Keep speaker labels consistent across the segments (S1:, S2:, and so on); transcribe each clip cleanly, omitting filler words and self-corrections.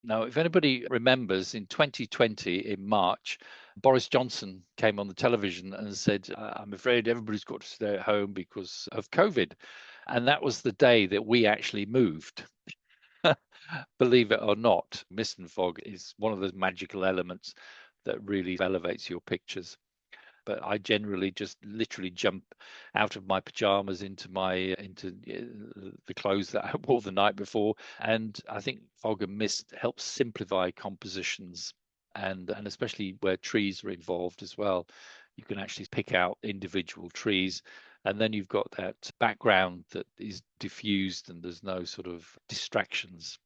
S1: Now, if anybody remembers, in 2020, in March, Boris Johnson came on the television and said, I'm afraid everybody's got to stay at home because of COVID. And that was the day that we actually moved. Believe it or not, mist and fog is one of those magical elements that really elevates your pictures. But I generally just literally jump out of my pajamas into the clothes that I wore the night before. And I think fog and mist helps simplify compositions, and especially where trees are involved as well. You can actually pick out individual trees, and then you've got that background that is diffused and there's no sort of distractions.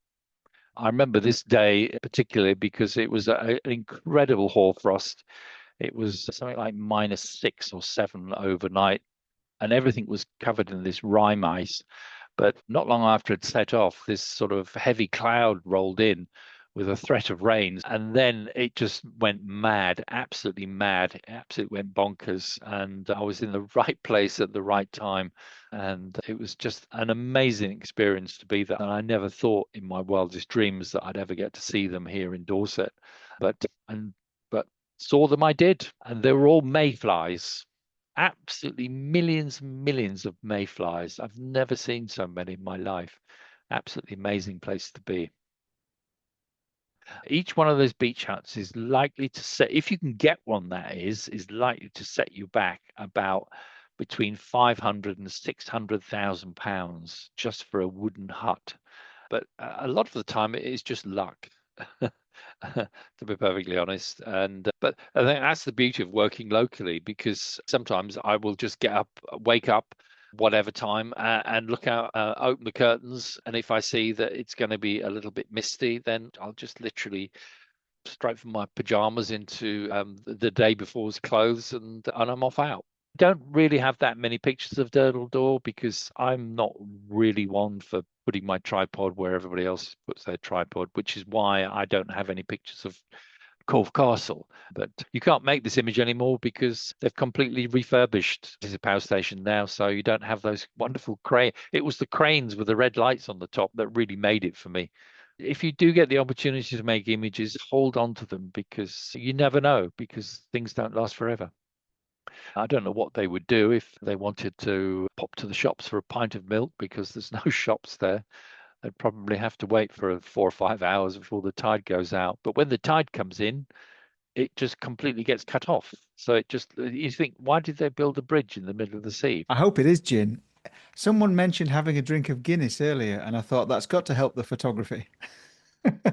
S1: I remember this day particularly because it was an incredible hoarfrost. It was something like -6 or -7 overnight, and everything was covered in this rime ice. But not long after it set off, this sort of heavy cloud rolled in with a threat of rain, and then it just went mad, absolutely mad. It absolutely went bonkers, and I was in the right place at the right time, and it was just an amazing experience to be there. And I never thought in my wildest dreams that I'd ever get to see them here in Dorset, but and but saw them I did, and they were all mayflies. Absolutely millions and millions of mayflies. I've never seen so many in my life. Absolutely amazing place to be. Each one of those beach huts is likely to set, if you can get one, that is likely to set you back about between 500 and 600,000 pounds just for a wooden hut. But a lot of the time it is just luck. To be perfectly honest. And but I think that's the beauty of working locally, because sometimes I will just get up, wake up, whatever time, and look out, open the curtains, and if I see that it's going to be a little bit misty, then I'll just literally straight from my pajamas into the day before's clothes, and I'm off out. Don't really have that many pictures of Durdle Door because I'm not really one for putting my tripod where everybody else puts their tripod, which is why I don't have any pictures of Corfe Castle. But you can't make this image anymore because they've completely refurbished. This is a power station now, so you don't have those wonderful crane. It was the cranes with the red lights on the top that really made it for me. If you do get the opportunity to make images, hold on to them because you never know, because things don't last forever. I don't know what they would do if they wanted to pop to the shops for a pint of milk because there's no shops there. They'd probably have to wait for 4 or 5 hours before the tide goes out. But when the tide comes in, it just completely gets cut off. So it just, you think, why did they build a bridge in the middle of the sea?
S2: I hope it is gin. Someone mentioned having a drink of Guinness earlier, and I thought that's got to help the photography.